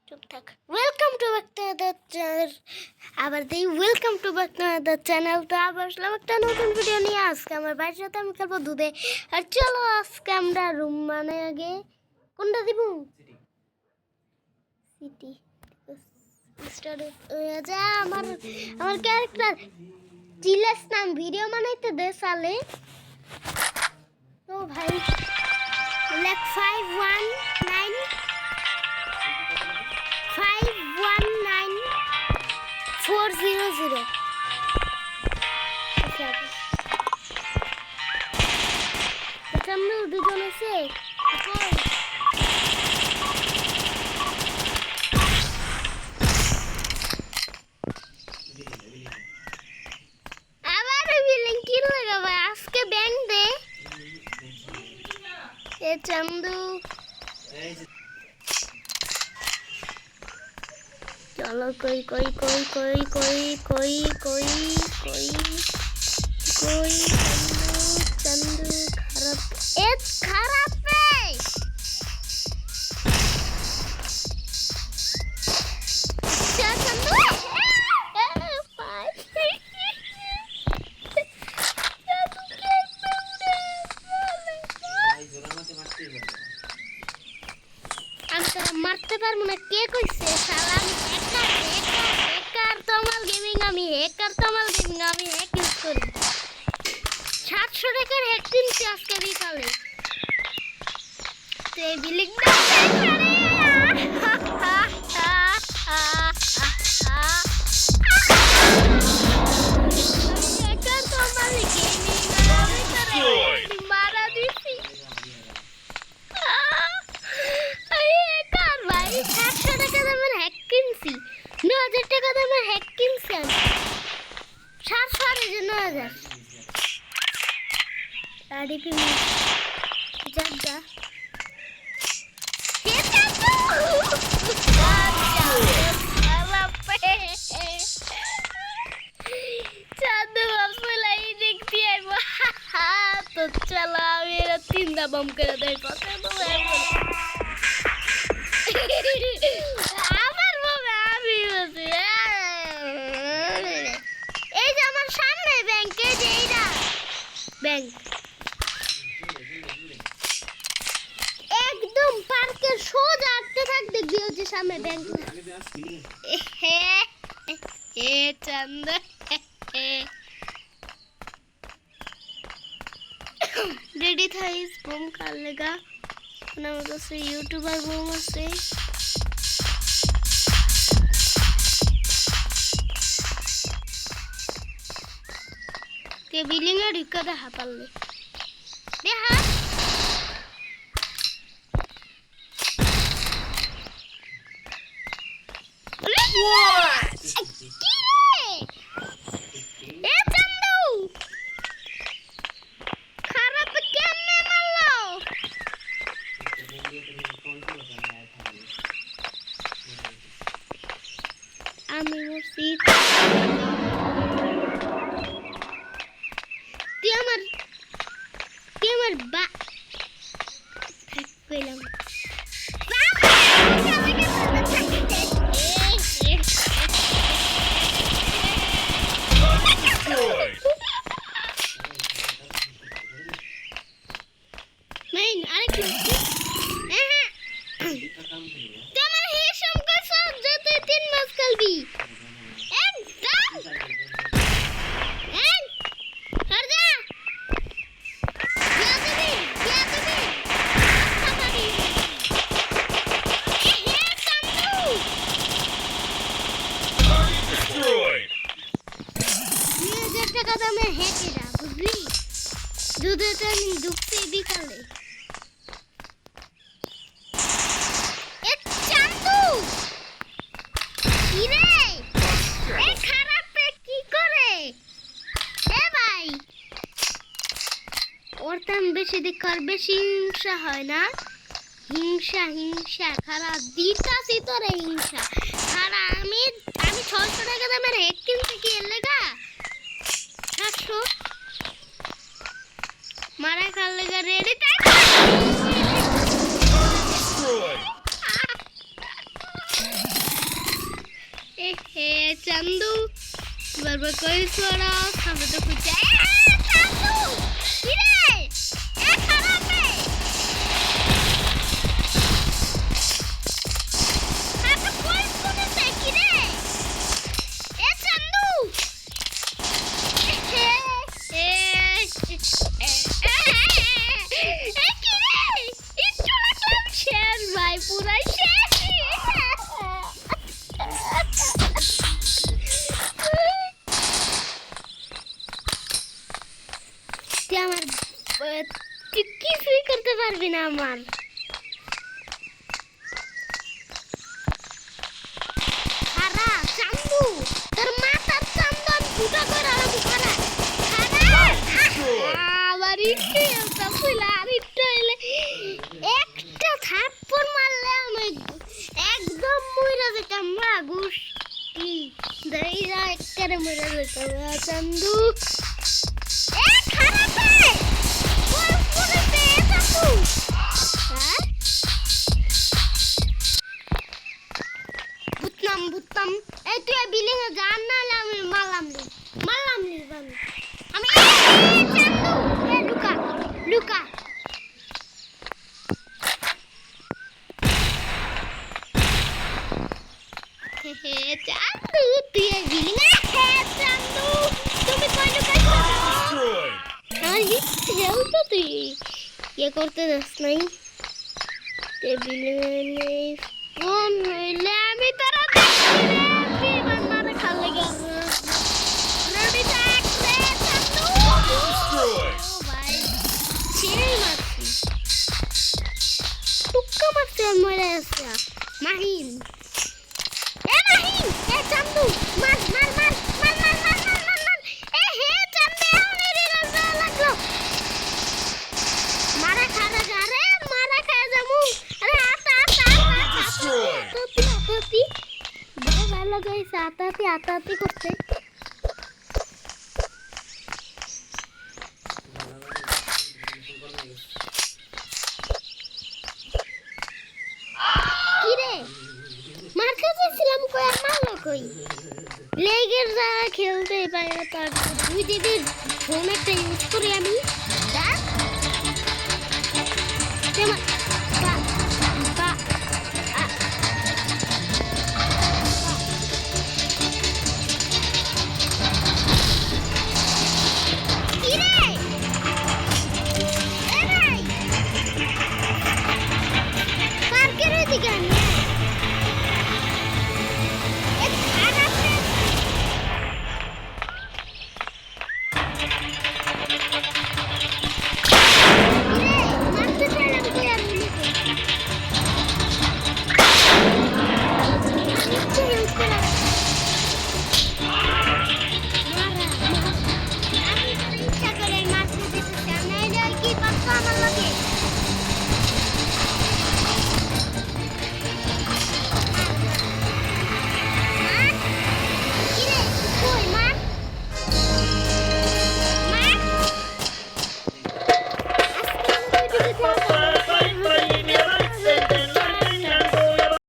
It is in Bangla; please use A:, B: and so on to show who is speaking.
A: চুপ থাক। Welcome to back to the channel. আবার দেই welcome to back to the channel. তো আবার আসলাম একটা নতুন ভিডিও নিয়ে। আজকে আমার বাড়ির সাথে আমি খেলবো দুধে। আর চলো আজকে আমরা রুম মানে আগে কোনটা দিব? সিটি স্টার্ট হয়ে যা। আমার আমার ক্যারেক্টার জিলাস নাম ভিডিও বানাইতে দে সালে। তো ভাই লেখ 519 400 সামনে দুজন আছে। আবার বিলিং কি লাগাবে আজকে ব্যাংক দে এ চন্দু। চলো কই কই কই কই কই কই কই কই কই চন্দু খারাপ এ খারাপ মারতে পারবো না। কে কইছে সালাম? হ্যাকার তমাল গেমিং। আমি হ্যাকার তমাল গেমিং। আমি হ্যাক ইউজ করি। 700 টাকার হ্যাক কিনছি আজকে বিকালে। তো এই বিলিং না হ্যাকার তমাল গেমিং আমি করে মারা দিছি। 700 টাকা দামের হ্যাক কিনছি। 9000 টাকা দামের হ্যাক কিনছি আমি। 700 আডিপি জাদা তো চলো আমি এরা 3 বম করে দেয় কথা আমার বাবা আমি এই যে আমার সামনে ব্যাংকে যে এইটা ব্যাংক একদম পার্কের সোজা আটতে থাক দেখবি ওই যে সামনে ব্যাংক। হে চন্দ रेडी था इस बम कर लेगा ना मतलब से यूट्यूबर बम से के बिलिंग है ढिक्का दे हापल ले दे हाँ আমি মরছি। তুই আমার বা পেলাম বিকালে কি করে এ ভাই ওর দাম বেশি দেখার বেশি হিংসা হয় না। হিংসা খারাপ দিতাছি তোরে হিংসা খারাপ। আমি 600 টাকা দামের হ্যাক কিনছি কি এর লেগা 700 মারা খাল লেগা রেডি তাই হে চান্দু বারবার কই সরা সামনে তো খুঁজে চান্দু কি রে এ খারাপ রে আপনি কই শুনেছে কি রে এ চান্দু এ কি রে একটু লাগলাম শেষ ভাই পুরাই শেষ তুই আমার তুই কিছুই করতে পারবি না আমার খারা চান্দু তোর মাথার চান্দন ফুটা করে আলাদা খারা আবার একটু একটা ফুলা আর একটু এলে একটা থাপ্পড় মারলে আমি একদম মইরা যেতাম মা গুষ্টি দইরা একবারে মইরা যেতাম চান্দু এ খারাপ রে কোন কোনে পে চান্দু হ্যাঁ বুতলাম এই তুই বিলিং এ জান না আমি মারলাম বানি আমি চান্দু এ লুকা হে চান্দু তুই বিলিং এ হে চান্দু তুমি কই লুকাইছো আর হেল তো তুই ये করতে যাস নাই টেবিলে ফোন হইলে আমি তারা দেখি বান্নারে খালে গেল রেডি থাক রে চান্দু ও ভাই সেই মারছি টুক্কা মারছে মরে আছে মাহিন এ চান্দু মার এ হে চান্দু আমি রে লাগলো মারা খারা গারে মারা খায় জামু আরে আতা বড় ভালো গাইছে আতাতি করতে কি রে মারতে যাচ্ছিলাম কই আর মারলো কই লেগের যা খেলতে পারে তার দুই দিদি ফোন একটা ইউজ করি আমি দেখ